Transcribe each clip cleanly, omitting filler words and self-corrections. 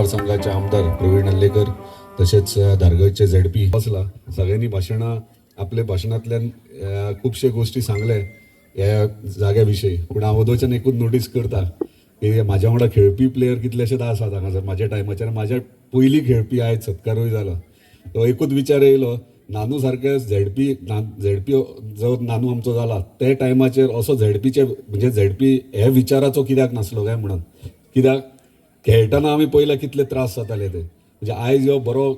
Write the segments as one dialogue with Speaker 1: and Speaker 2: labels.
Speaker 1: मतदारसंघाचे आमदार प्रवीण हल्लेकर तसेच धारगळचे झेडपी बसला सगळ्यांनी आपल्या भाशणांतल्यान खूपशे गोष्टी सांगले ह्या जाग्याविषयी. पूण हांव वदोवच्यान एकूच नोटीस करता की म्हाज्या वांगडा खेळपी प्लेयर कितलेशेच आसात हांगासर. म्हाज्या टायमाचेर म्हाज्या पयलीं खेळपी आयज सत्कारूय जालो. तो एकूच विचार येयलो, नानू सारके झेडपी जो नानू आमचो जाला ते टायमाचेर असो झेडपीचे म्हणजे झेडपी हे विचाराचो कित्याक नासलो काय म्हणून. कित्याक खेळटना आमी पयल्या कितले त्रास जाताले ते. म्हणजे आयज हो बरो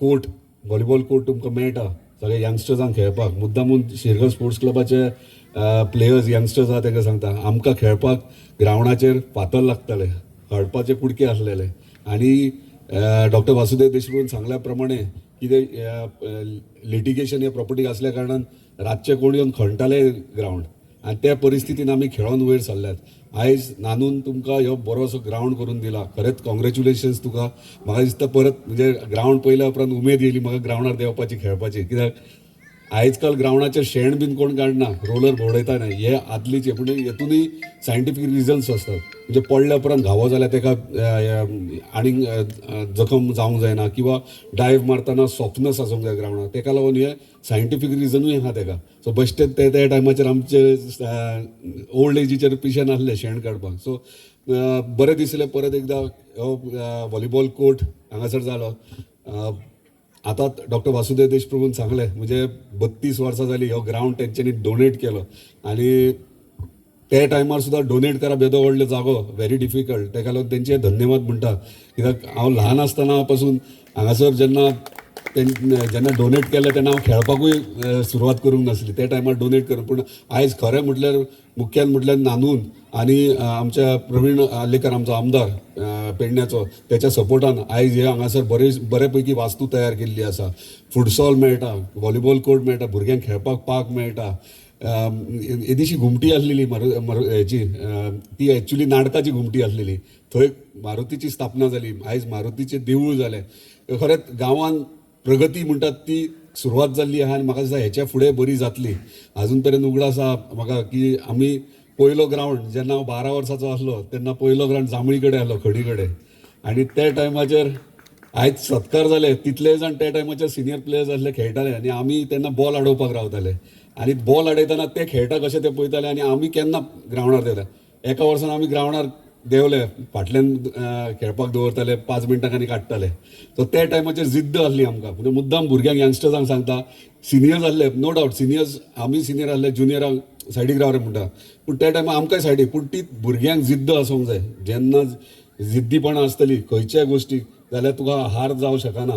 Speaker 1: कोर्ट व्हॉलीबॉल कोर्ट तुमकां मेळटा सगळे यंगस्टर्सांक खेळपाक. मुद्दामून शिरगांव स्पोर्ट्स क्लबाचे प्लेयर्स यंगस्टर्स आहा तांकां सांगता आमकां खेळपाक ग्रावंडाचेर फातर लागताले, हळपाचे कुडके आसलेले. आनी डॉक्टर वासुदेव देशमुखान सांगल्या प्रमाणे कितें लिटिगेशन हे प्रॉपर्टी आसल्या कारणान रातचे कोण येवन खणटाले ग्रावंड आनी त्या परिस्थितीन आमी खेळोन वयर सरल्यात. आयज नानून तुमकां ह्यो बरोसो ग्रावंड करून दिला. खरेंच कॉंग्रॅच्युलेशन्स तुका. म्हाका दिसता परत म्हणजे ग्रावंड पयल्या उपरांत उमेद येयली म्हाका ग्रावंडार देंवपाची खेळपाची. कित्याक आयज काल ग्रावंडाचेर शेण बीन कोण काडना, रोलर भोंवडयता न्हय हे आदलीचे. पूण हेतूनय सायंटिफीक रिजन्स आसतात. म्हणजे पडल्या उपरांत घावो जाल्यार तेका आनीक जखम जावंक जायना किंवा डायव्ह मारतना सॉफ्टनस आसूंक जाय ग्रावंडार. तेका लागून हे सायंटिफीक रिजनूय आहा तेका. सो बेश्टेच त्या टायमाचेर आमचे ओल्ड एजीचेर पिशे नासले शेण काडपाक. सो बरें दिसलें परत एकदां हो व्हॉलीबॉल कोर्ट हांगासर जालो. आतां डॉक्टर वासुदेव देशप्रभून सांगलें म्हणजे 32 वर्सां जालीं हो ग्रावंड तेंच्यांनी डोनेट केलो. आनी ते टायमार सुद्दां डोनेट करप येदो व्हडलो जागो व्हेरी डिफिकल्ट. तेका लागून तेंचे धन्यवाद म्हणटा. कित्याक हांव ल्हान आसतना पासून हांगासर जेन्ना डोनेट केलें तेन्ना हांव खेळपाकूय सुरवात करूंक नासली. ते टायमार डोनेट करून. पूण आयज खरें म्हटल्यार मुख्यान म्हटल्यार नानून आनी आमच्या प्रवीण हल्लेकर आमचो आमदार पेडण्याचो तेच्या सपोर्टान आयज हे हांगासर बरे पैकी वास्तू तयार केल्ली आसा. फुटसॉल मेळटा, व्हॉलीबॉल कोर्ट मेळटा, भुरग्यांक खेळपाक पार्क मेळटा. एदीशी घुमटी आसलेली हेची ती एक्चुली नाटकाची घुमटी आसलेली. थंय मारुतीची स्थापना जाली. आयज मारुतीचें देवूळ जालें. खरेंच गांवांत प्रगती म्हणटात ती सुरवात जाल्ली आहा आनी म्हाका दिसता हेच्या फुडें बरी जातली. अजून पर्यंत उगडास आसा म्हाका की आमी पयलो ग्रावंड जेन्ना हांव 12 वर्साचो आसलो तेन्ना पयलो ग्रावंड जांबळी कडेन आसलो खडी कडेन. आनी त्या टायमाचेर आयज सत्कार जाले तितले जाण त्या टायमाचेर सिनियर प्लेयर्स आसले खेळटाले आनी आमी तेन्ना बॉल आडोवपाक रावताले. आनी बॉल आडयतना ते खेळटा कशें ते पळयताले आनी आमी केन्ना ग्रावंडार देवले. एका वर्सान आमी ग्रावंडार देवले, फाटल्यान खेळपाक दवरताले, 5 मिनटांक आनी काडटाले. सो त्या टायमाचेर जिद्द आसली आमकां. म्हणजे मुद्दाम भुरग्यांक यंगस्टर्सांक सांगता सिनियर्स आसले नो डावट सिनियर्स आमी सिनियर आसले ज्युनियरांक सायडीक रावरे म्हणटा. पूण त्या टायमार आमकांय सायडीक. पूण ती भुरग्यांक जिद्द आसूंक जाय. जेन्ना जिद्दीपणां आसतली खंयच्याय गोश्टीक जाल्यार तुका हार जावं शकना.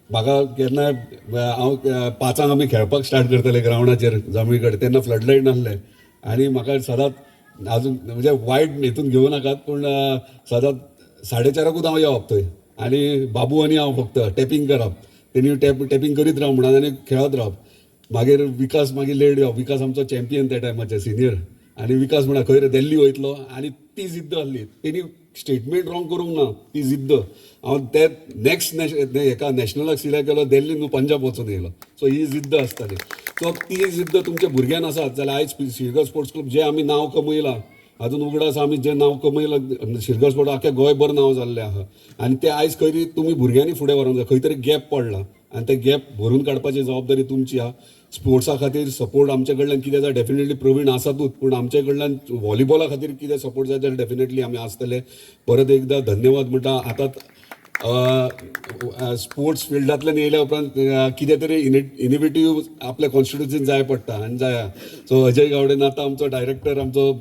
Speaker 1: म्हाका केन्नाय हांव 5 आमी खेळपाक स्टार्ट करताले ग्रावंडाचेर जांबळी कडेन. तेन्ना फ्लडलायट नासले आनी म्हाका सदांच अजून म्हणजे वायट हितून घेवं नाकात पूण सदांच 4:30 हांव येवप थंय आनी बाबू आनी हांव फक्त टॅपिंग करप. तेणी टॅपिंग करीत राव म्हणून आनी खेळत रावप. मागीर विकास मागीर लेट येवप. विकास आमचो चॅम्पियन त्या टायमाचेर सिनियर. आनी विकास म्हणा खंय रे दिल्ली वयतलो आनी ती जिद्द आसली. तेणी स्टेटमेंट रॉंग करूंक ना. ती जिद्द हांव ते नेक्स्ट हेका नॅशनलाक सिलेक्ट केलो दिल्ली न्हू पंजाब वचून येयलो. सो ही जिद्द आसताली. सो ती जिद्द तुमच्या भुरग्यान आसात जाल्यार आयज शिरगांव स्पोर्ट्स क्लब जे आमी नांव कमयलां अजून उगडास आमी जें नांव कमयलां शिरगांव स्पोर्ट आख्या गोंयभर नांव जाल्लें आहा. आनी तें आयज खंय तरी तुमी भुरग्यांनी फुडें व्हरूंक जाय. खंय तरी गॅप पडला आनी ते गॅप भरून काडपाची जबाबदारी तुमची आहा. स्पोर्ट्सा खातीर सपोर्ट आमचे कडल्यान कितें जाय डेफिनेटली प्रवीण आसातूच. पूण आमचे कडल्यान व्हॉलीबॉला खातीर कितें सपोर्ट जाय जाल्यार डेफिनेटली आमी आसतले. परत एकदां धन्यवाद म्हणटा. आतां स्पोर्ट्स फिल्डांतल्यान येयल्या उपरांत कितें तरी इनोवेटीव आपल्या कॉन्स्टिट्युन्सीन जाय पडटा आनी जाया. सो अजय गावडेन आतां आमचो डायरेक्टर आमचो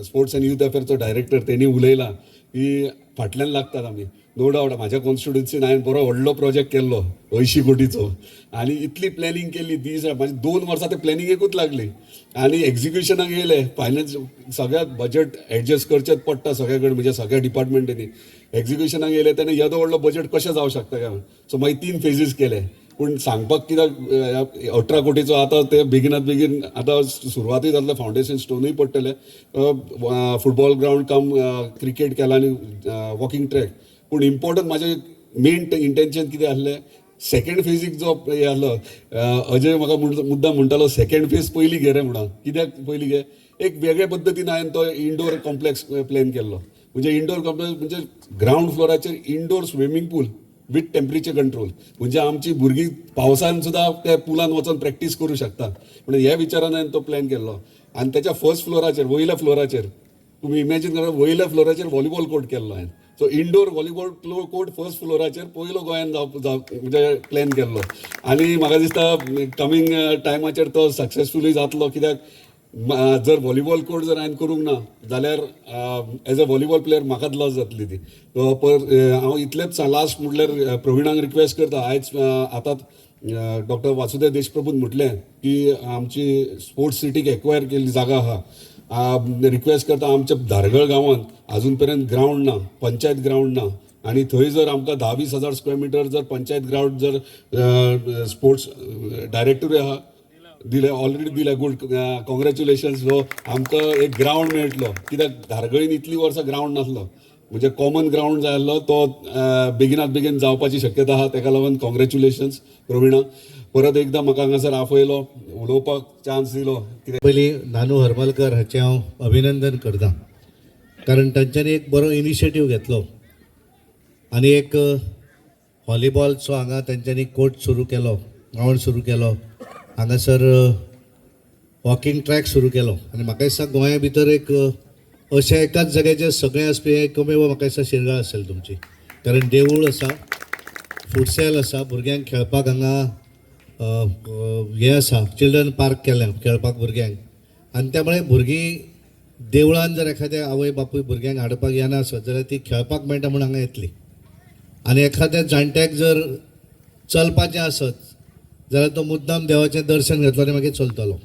Speaker 1: स्पोर्ट्स एंड यूथ अफेर्सचो डायरेक्टर तेणी उलयला की फाटल्यान लागतात आमी. नो डावट म्हाज्या कॉन्स्टिट्युन्सीन हांवें बरो व्हडलो प्रोजेक्ट केल्लो 80 कोटीचो आनी इतली प्लॅनिंग केल्ली म्हाजी 2 वर्सां ते प्लॅनिंगेकूच लागली आनी एक्झिक्युशनाक येयले. फायनॅन्स सगळ्यात बजेट एडजस्ट करचेच पडटा सगळे कडेन म्हणजे सगळ्या डिपार्टमेंटांनी. एक्झिक्युशनाक येयले तेन्ना येदो व्हडलो बजेट कशें जावं शकता काय. सो मागीर 3 फेजीस केले. पूण सांगपाक कित्याक 18 कोटीचो आतां ते बेगिनात बेगीन आतां सुरवातूय जातले फावंडेशन स्टोनूय पडटले. फुटबॉल ग्रावंड कम क्रिकेट केला आनी वॉकिंग ट्रॅक. पूण इम्पॉर्टंट म्हाजें मेन इंटेन्शन कितें आसलें सेकंड फेजीक जो हे आसलो अजय म्हाका मुद्दाम म्हणटालो सेकंड फेज पयलीं घे रे म्हणून. कित्याक पयलीं घे एक वेगळे पद्दतीन हांवें तो इंडोर कॉम्प्लेक्स प्लॅन केल्लो. म्हणजे इंडोर कॉम्प्लेक्स म्हणजे ग्राउंड फ्लोराचेर indoor swimming pool with temperature control, म्हणजे आमची भुरगीं पावसान सुद्दां त्या पुलान वचून प्रॅक्टीस करूं शकता. म्हणजे ह्या विचारान हांवें तो प्लॅन केल्लो. आनी त्याच्या फर्स्ट फ्लोराचेर वयल्या फ्लोराचेर तुम्ही इमॅजिन करा, वयल्या फ्लोराचेर व्हॉलीबॉल कोर्ट केल्लो हांवें. So indoor volleyball court first फ्लोराचेर पयलो गोंयान म्हणजे प्लॅन केल्लो. आनी म्हाका दिसता कमींग टायमाचेर तो सक्सेसफुली जातलो, कित्याक जर व्हॉलीबॉल कोर्ट जर हांवें करूंक ना जाल्यार एज अ व्हॉलीबॉल प्लेयर म्हाकाच लॉस जातली ती. हांव इतलेंच लास्ट म्हटल्यार प्रवीणाक रिक्वेस्ट करता. आयज आतांच डॉक्टर वासुदेव देशप्रभून म्हटलें की आमची स्पोर्ट्स सिटीक एक्वायर केल्ली जागा आहा. रिक्वेस्ट करता, आमच्या धारगळ गांवांत अजून पर्यंत ग्राउंड ना, पंचायत ग्राउंड ना. आणि थंय जर आमकां 10-20 हजार स्क्वेअर मिटर जर पंचायत ग्राउंड जर स्पोर्ट्स डायरेक्टरूय आहा दिले, ऑलरेडी दिले. Good, congratulations. सो आमकां एक ग्राउंड मेळटलो, कित्याक धारगळीन इतली वर्सां ग्राउंड नासलो, म्हणजे कॉमन ग्राउंड जाय आसलो. तो बेगिनात बेगीन जावपाची शक्यता आहा. ताका लागून कॉंग्रॅच्युलेशन्स प्रवीणा. परत एकदां म्हाका हांगासर आफयलो, उलोवपाक चान्स दिलो.
Speaker 2: पयलीं नानू हरमलकर हाचें हांव अभिनंदन करतां, कारण तांच्यांनी एक बरो इनिशिएटीव घेतलो आनी एक व्हॉलीबॉलचो हांगा तांच्यांनी कोर्ट सुरू केलो, ग्रावंड सुरू केलो, हांगासर वॉकिंग ट्रॅक सुरू केलो. आनी म्हाका दिसता गोंया भितर एक अशा एकाच जाग्याचेर सगळें आसपी एकमेव म्हाका दिसता शिरगाळ आसतली तुमची. कारण देवूळ आसा, फुटसेल आसा, भुरग्यांक खेळपाक हांगा हें आसा, चिल्ड्रन पार्क केलें खेळपाक भुरग्यांक. आनी त्यामुळे भुरगीं देवळान जर एखाद्या आवय बापूय भुरग्यांक हाडपाक येना आसत जाल्यार ती खेळपाक मेळटा म्हूण हांगा येतली. आनी एखाद्या जाणट्याक जर चलपाचें आसत जाल्यार तो मुद्दाम देवाचें दर्शन घेतलो आनी मागीर चलतलो.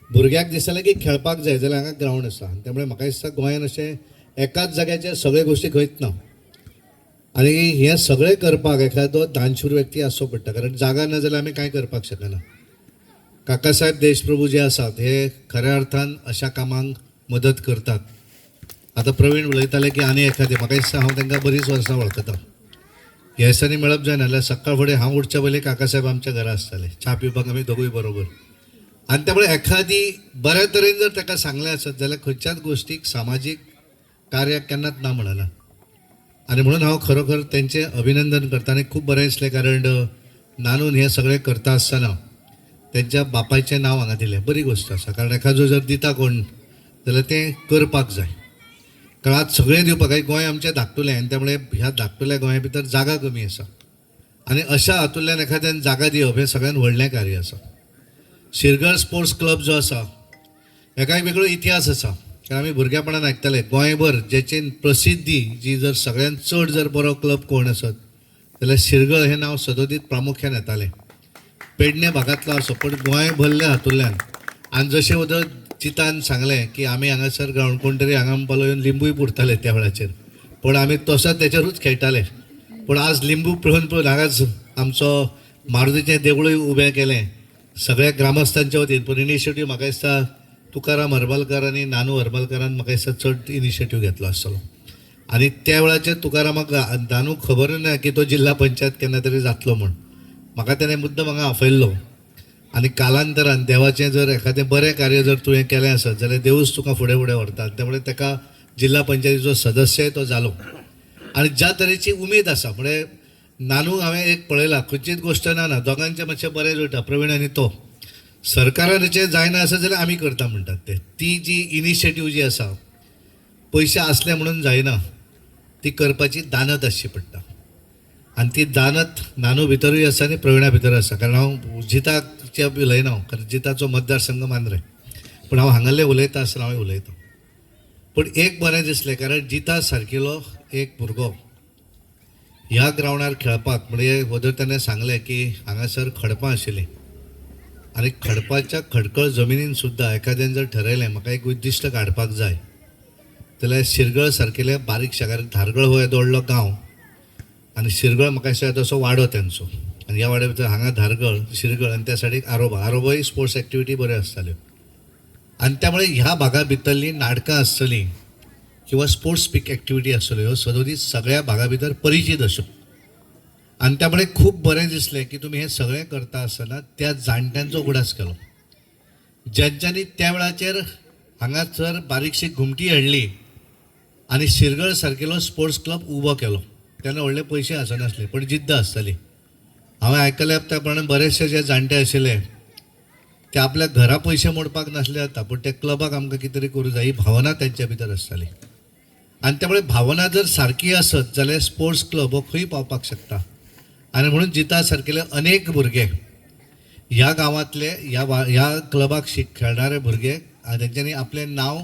Speaker 2: भुरग्याक दिसतालें की खेळपाक जाय जाल्यार हांगा ग्रावंड आसा. आनी त्यामुळे म्हाका दिसता गोंयान अशें एकाच जाग्याचेर सगळे गोश्टी खंयच ना. आनी हें सगळें करपाक एखादो दानशूर व्यक्ती आसचो पडटा, कारण जागा ना जाल्यार आमी कांय करपाक शकना. काकासाहेब देशप्रभू जे आसात हे खऱ्या अर्थान अशा कामांक मदत करतात. आतां प्रवीण उलयताले की आनी एखादें, म्हाका दिसता हांव तांकां बरींच वर्सां वळखता. ह्या दिसांनी मेळप जायना जाल्यार सकाळ फुडें हांव उठच्या पयलीं काकासाहेब आमच्या घरा आसताले, च्या पिवपाक आमी दोगूय बरोबर. आनी त्यामुळे एखादी बऱ्या तरेन जर ताका सांगलें आसत जाल्यार खंयच्याच गोश्टीक सामाजीक कार्याक केन्नाच ना म्हणना. आनी म्हणून हांव खरोखर तेंचें अभिनंदन करता. आनी खूब बरें दिसलें, कारण नानून हें सगळें करता आसतना तेंच्या बापायचें नांव हांगा दिलें. बरी गोश्ट आसा, कारण एखादो जर दिता कोण जाल्यार तें करपाक जाय. कारण आज सगळें दिवपाक गोंय आमचें धाकटुलें, आनी त्यामुळे ह्या धाकटुल्या गोंया भितर जागा कमी आसा. आनी अशा हातूंतल्यान एखाद्यान जागा दिवप हें सगळ्यान व्हडलें कार्य आसा. शिरगाळ स्पोर्ट्स क्लब जो आसा हेका एक वेगळो इतिहास आसा. कारण आमी भुरगेपणान आयकताले गोंयभर जेची प्रसिद्धी जी जर सगळ्यान चड जर बरो क्लब कोण आसत जाल्यार शिरगाळ हें नांव सदोदीत प्रामुख्यान येतालें. पेडणे भागांतलो आसो पूण गोंय भरल्या हातूंतल्यान. आनी जशें उदक चितान सांगलें की आमी हांगासर ग्रावंड कोण तरी हांगा म्हणपालो येवन लिंबूय पुरताले त्या वेळाचेर, पूण आमी तसोच तेचेरूच खेळटाले. पूण आज लिंबू पळोवन पळोवन हांगाच आमचो मारुतीचें देवूळय उबें केलें सगळ्या ग्रामस्थांच्या वतीन. पूण इनिशिएटीव म्हाका दिसता तुकाराम हरमलकर आनी नानू हरमलकरान म्हाका दिसता चड इनिशिएटीव घेतलो आसतलो. आनी त्या वेळाचेर तुकारामाक नानू खबर ना की तो जिल्हा पंचायत केन्ना तरी जातलो म्हूण. म्हाका तेणें मुद्दम हांगा आपयल्लो. आनी कालांतरान देवाचें जर एखादें बरें कार्य जर तुवें केलें आसत जाल्यार देवूच तुका फुडें फुडें व्हरता. त्यामुळे ताका जिल्हा पंचायतीचो सदस्यय तो जालो. आनी ज्या तरेची उमेद आसा म्हणजे नानू हांवें एक पळयलां, खंयचीच गोश्ट ना दोगांचें मातशें बरें जुळटा. प्रवीण आनी तो सरकाराचें जायना आसत जाल्यार आमी करता म्हणटात ते. ती जी इनिशिएटीव जी आसा पयशे आसले म्हणून जायना, ती करपाची दानत आसची पडटा. आनी ती दानत नानू भितरूय आसा आनी प्रवीणा भितर आसा. कारण हांव जिताचे उलयना, कारण जिताचो मतदारसंघ मांद्रे, पूण हांव हांगासले उलयता आसतना हांव उलयतां. पूण एक बरें दिसलें, कारण जिता सारकिलो एक भुरगो ह्या ग्रावंडार खेळपाक म्हणजे वदर ताणें सांगलें की हांगासर खडपां आशिल्लीं आनी खडपाच्या खडकळ जमिनीन सुद्दां एखाद्यान जर ठरयलें म्हाका एक उद्दिश्ट काडपाक जाय जाल्यार शिरगळ सारकेले बारीक शागार, धारगळ हो येदो व्हडलो गांव आनी शिरगळ म्हाका दिसता तसो वाडो तेंचो. आनी ह्या वाड्या भितर हांगा धारगळ, शिरगळ आनी त्या सायडीक आरोबाय स्पोर्ट्स एक्टिविटी बऱ्यो आसताल्यो. आनी त्यामुळे ह्या भागा भितरलीं नाटकां आसतलीं किंवा स्पोर्ट्स स्पीक एक्टिविटी आसतल्यो ह्यो सदोदीत सगळ्या भागा भितर परिचीत अश्यो. आनी त्यामुळे खूब बरें दिसलें की तुमी हें सगळें करता आसतना त्या जाणट्यांचो उगडास केलो, ज्यांच्यांनी त्या वेळाचेर हांगासर बारीकशी घुमटी हाडली आनी शिरगळ सारकेलो स्पोर्ट्स क्लब उबो केलो. तेन्ना व्हडले पयशे आसनासले पण जिद्द आसताली. हांवें आयकलें त्या प्रमाणे बरेचशे जे जाणटे आशिल्ले ते आपल्या घरा पयशे मोडपाक नासले जाता पूण ते क्लबाक आमकां कितें तरी करूं जाय ही भावना तेंच्या भितर आसताली. आनी त्यामुळे भावना जर सारकी आसत जाल्यार स्पोर्ट्स क्लब हो खंय पावपाक शकता. आनी म्हणून जिता सारकेले अनेक भुरगे ह्या गांवांतले ह्या क्लबाक खेळणारे भुरगे तेंच्यांनी आपलें नांव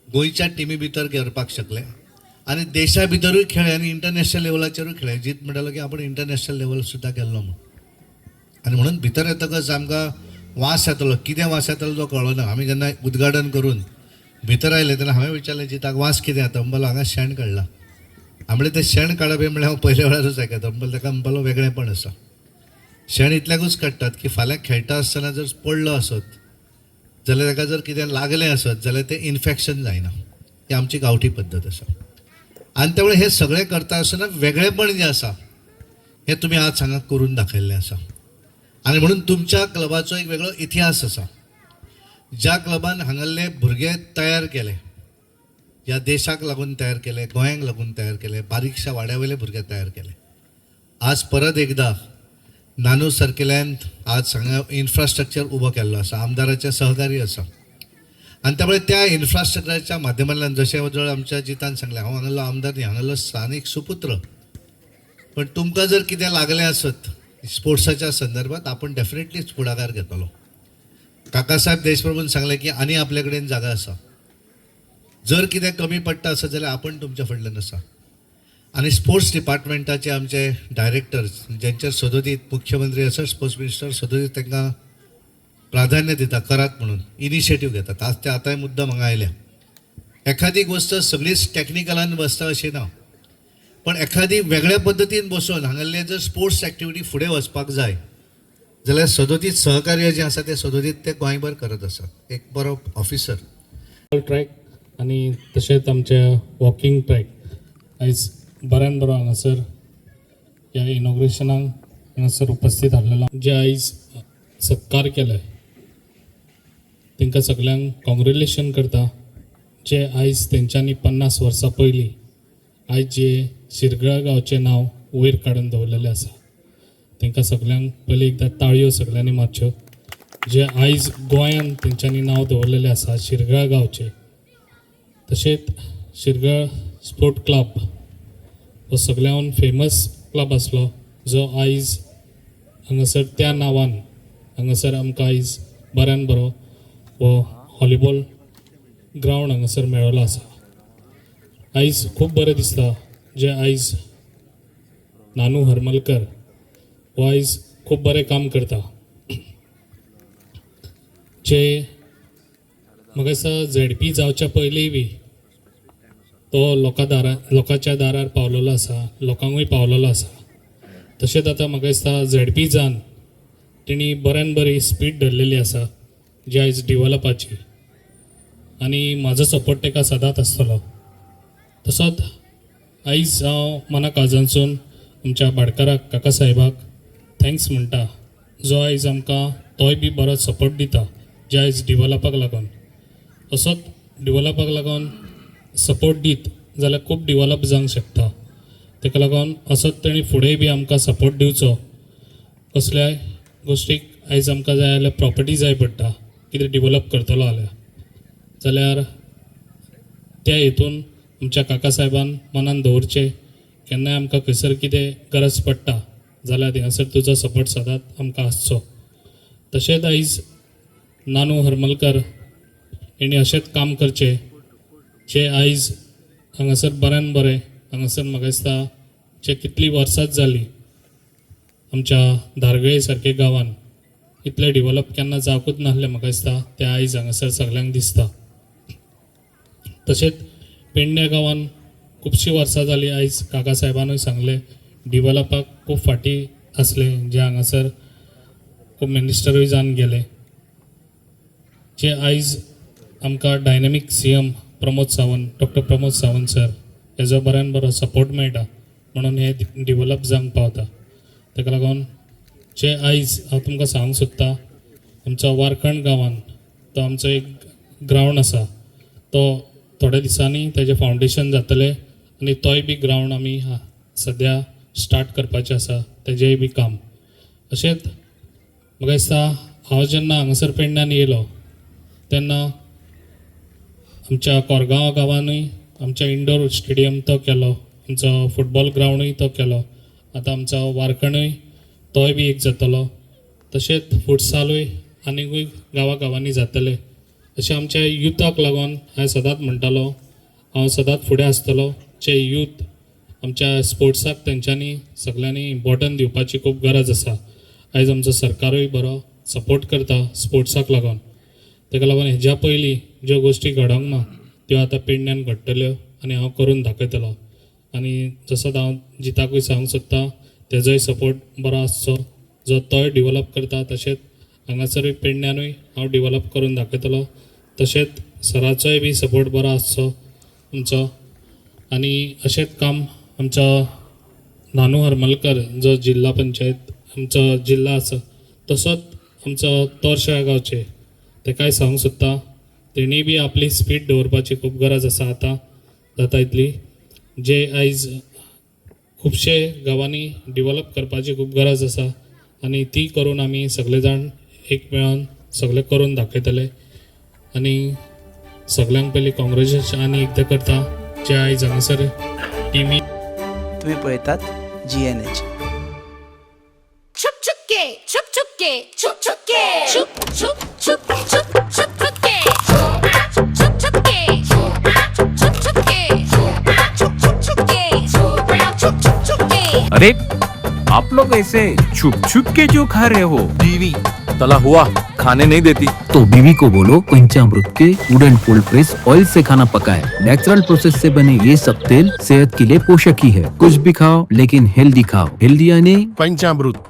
Speaker 2: गोंयच्या टिमी भितर करपाक शकले आनी देशा भितरूय खेळ्ळे आनी इंटरनॅशनल लेवलाचेरूय खेळ्ळे. जीत म्हणटालो की आपण इंटरनॅशनल लेवल सुद्दां केल्लो म्हणून. आनी म्हणून भितर येतकच आमकां वास येतलो. कितें वास येतलो तो कळना. आमी जेन्ना उद्घाटन करून भितर आयले तेन्ना हांवें विचारलें जिताक वास कितें येता म्हणपालो हांगा शेण काडला. आमळे ते शेण काडप हे म्हणल्यार हांव पयल्या वेळारूच आयकता. म्हणपालो ताका म्हणपालो वेगळेपण आसा. शेण इतल्याकूच काडटात की फाल्यां खेळटा आसतना जर पडलो आसत जाल्यार ताका जर कितें लागलें आसत जाल्यार तें इन्फेक्शन जायना. ही आमची गांवठी पद्दत आसा. आनी त्यामुळे हे सगळें करता आसतना वेगळेपण जें आसा हें तुमी आज हांगा करून दाखयल्लें आसा. आनी म्हणून तुमच्या क्लबाचो एक वेगळो इतिहास आसा. ज्या क्लबान हांगासले भुरगे तयार केले, ह्या देशाक लागून तयार केले, गोंयांक लागून तयार केले, बारीकशा वाड्यावयले भुरगे तयार केले. आज परत एकदा नानू सारकेल्यान आज हांगा इन्फ्रास्ट्रक्चर उबो केल्लो आसा. आमदाराचें सहकार्य आसा. आनी त्यामुळे त्या इन्फ्रास्ट्रक्चराच्या माध्यमांतल्यान जशें जवळ आमच्या जितान सांगलें हांव हांगालो आमदार न्ही हांगालो स्थानीक सुपुत्र. पण तुमकां जर कितें लागलें आसत स्पोर्ट्साच्या संदर्भात आपण डेफिनेटलीच पुढाकार घेतलो. काकासाहेब देशप्रभून सांगलें की आनी आपले कडेन जागा आसा. जर कितें कमी पडटा आसत जाल्यार आपण तुमच्या फुडल्यान आसा. आनी स्पोर्ट्स डिपार्टमेंटाचे आमचे डायरेक्टर जेंचेर सदोदीत मुख्यमंत्री आसत स्पोर्ट्स मिनिस्टर सदोदीत तांकां प्राधान्य दिता करात म्हणून इनिशिएटीव घेतात. आज ते आतांय मुद्दम हांगा आयल्या. एखादी गोष्ट सगळीच टॅक्निकलान बसता अशी ना पण एखादी वेगळ्या पद्दतीन बसून हांगासले जर स्पोर्ट्स एक्टिविटी फुडें वचपाक जाय जाल्यार सदोदीत सहकार्य जें आसा तें सदोदीत ते गोंयभर करत आसात. एक बरो ऑफिसर
Speaker 3: ट्रॅक आनी तशेंच आमचे वॉकिंग ट्रॅक आयज बऱ्यान बरो हांगासर ह्या इनॉग्रेशनाक हांगासर उपस्थित आसलेलो जे आयज सत्कार केले तांकां सगळ्यांक कॉंग्रेच्युलेशन करता. जे आयज तेंच्यांनी 50 वर्सां पयलीं आयज जे शिरगळा गांवचें नांव वयर काडून दवरलेलें आसा तांकां सगळ्यांक पयलीं एकदां ताळयो सगळ्यांनी मारच्यो. जे आयज गोंयांत तेंच्यांनी नांव दवरलेलें आसा शिरगळा गांवचें. तशेंच शिरगळ स्पोर्ट क्लब हो सगळ्यांत फेमस क्लब आसलो जो आयज हांगासर त्या नांवान हांगासर आमकां आयज बऱ्यान बरो हो व्हॉलीबॉल ग्रावंड हांगासर मेळ्ळो आसा. आयज खूब बरें दिसता जे आयज नानू हरमलकर हो आयज खूब बरें काम करता. जे म्हाका दिसता ZP जावच्या पयलीं बी तो लोकांच्या दारार पावलेलो आसा, लोकांकूय पावलेलो आसा. तशेंच आतां म्हाका दिसता ZP जावन तेणी बऱ्यान बरी स्पीड धरलेली आसा जी आयज डिवेलपाची आनी म्हाजो सपोर्ट ताका सदांच आसतलो. तसोच आयज हांव मना काळजांसून आमच्या भाटकाराक काका साहेबाक थँक्स म्हणटा जो आयज आमकां तोय बी बरो सपोर्ट दिता जे आयज डिवेलपाक लागून. असोच डिवेलपाक लागून सपोर्ट दीत जाल्यार खूब डिवेलप जावंक शकता. ताका लागून असोच तेणी फुडेंय बी आमकां सपोर्ट दिवचो. कसल्याय गोश्टीक आयज आमकां जाय जाल्यार प्रॉपर्टी जाय पडटा कितें डिवेलप करतलो जाल्यार त्या हेतून आमच्या काका साहेबान मनान दवरचें केन्नाय आमकां खंयसर कितें गरज पडटा जाल्यार थिंगासर तुजो सपोर्ट सदांच आमकां आसचो. तशेंच आयज नानू हरमलकर हेणी अशेंच काम करचें जे आयज हांगासर बऱ्यान बरें हांगासर म्हाका दिसता जे कितलीं वर्सांच जालीं आमच्या धारगळे सारके गांवान इतलें डिवेलप केन्ना जावंकूच नासलें म्हाका दिसता तें आयज हांगासर सगळ्यांक दिसता. तशेंच पेडण्या गांवान खुबशीं वर्सां जालीं आयज काका साहेबानूय सांगलें डिवेलपाक खूब फाटीं आसलें जे हांगासर खूब मिनिस्टरूय जावन गेले. जे आयज आमकां dynamic CM doctor Pramod Sawant sir हेजो बऱ्यान बरो सपोर्ट मेळटा म्हणून हे डिवेलप जावंक पावता. ताका लागून जे आयज हांव तुमकां सांगूंक सोदतां आमचो वारखंड गांवान तो आमचो एक ग्रावंड आसा तो थोड्या दिसांनी तेजें फावंडेशन जातलें आनी तोय बी ग्रावंड आमी सद्या स्टार्ट करपाचें आसा तेजेंय बी काम. अशेंच म्हाका दिसता हांव जेन्ना हांगासर पेडण्यान येयलो तेन्ना आमच्या कोरगांव गांवांनूय आमच्या इंडोर स्टेडियम तो केलो, आमचो फुटबॉल ग्रावंडूय तो केलो, आतां आमचो वारकणूय तोय बी एक जातलो. तशेंच फुटसालूय आनिकूय गांवांनी जातले. अशें आमच्या युथाक लागून हांवें सदांच म्हणटालो हांव सदांच फुडें आसतलो. जे यूथ आमच्या स्पोर्ट्साक तेंच्यांनी सगळ्यांनी इम्पॉर्टन्स दिवपाची खूब गरज आसा. आयज आमचो सरकारूय बरो सपोर्ट करता स्पोर्ट्साक लागून. ताका लागून हेज्या पयलीं ज्यो गोश्टी घडोंक ना त्यो आतां पेडण्यान घडटल्यो आनी हांव करून दाखयतलो. आनी जसो हांव जिताकूय सांगूंक सोदता तेजोय सपोर्ट बरो आसचो. जो तोय डिवेलप करता तशेंच हांगासरूय पेडण्यानूय हांव डिवेलप करून दाखयतलो. तशेंच सराचोय बी सपोर्ट बरो आसचो आमचो. आनी अशेंच काम आमचो नानू हरमलकर जो जिल्हा पंचायत आमचो जिल्हा आसा तसोच आमचो तोरशा गांवचे ताकाय सांगूंक सोदता तेणी बी आपली स्पीड दवरपाची खूब गरज आसा. आतां जाता इतली जे आयज खुबशे गांवांनी डिवेलप करपाची खूब गरज आसा आनी ती करून आमी सगळे जाण एक मेळोन सगळे करून दाखयतले. आनी सगळ्यांक पयलीं कॉंग्रॅच्युलेशन आनी एकदां करता जे आयज हांगासर टिमी.
Speaker 4: तुम्ही पळयतात GNH.
Speaker 5: Chup chup chup chup chup chup chup chup chup chup chup chup chup
Speaker 6: अरे आप लोग ऐसे छुप छुप के जो खा रहे हो?
Speaker 7: बीवी तला हुआ खाने नहीं देती.
Speaker 6: तो बीवी को बोलो पंचामृत के वुडन कोल्ड प्रेस ऑयल से खाना पकाए. नेचुरल प्रोसेस से बने ये सब तेल सेहत के लिए पोषक ही है. कुछ भी खाओ लेकिन हेल्दी खाओ. हेल्दी यानी
Speaker 7: पंचामृत.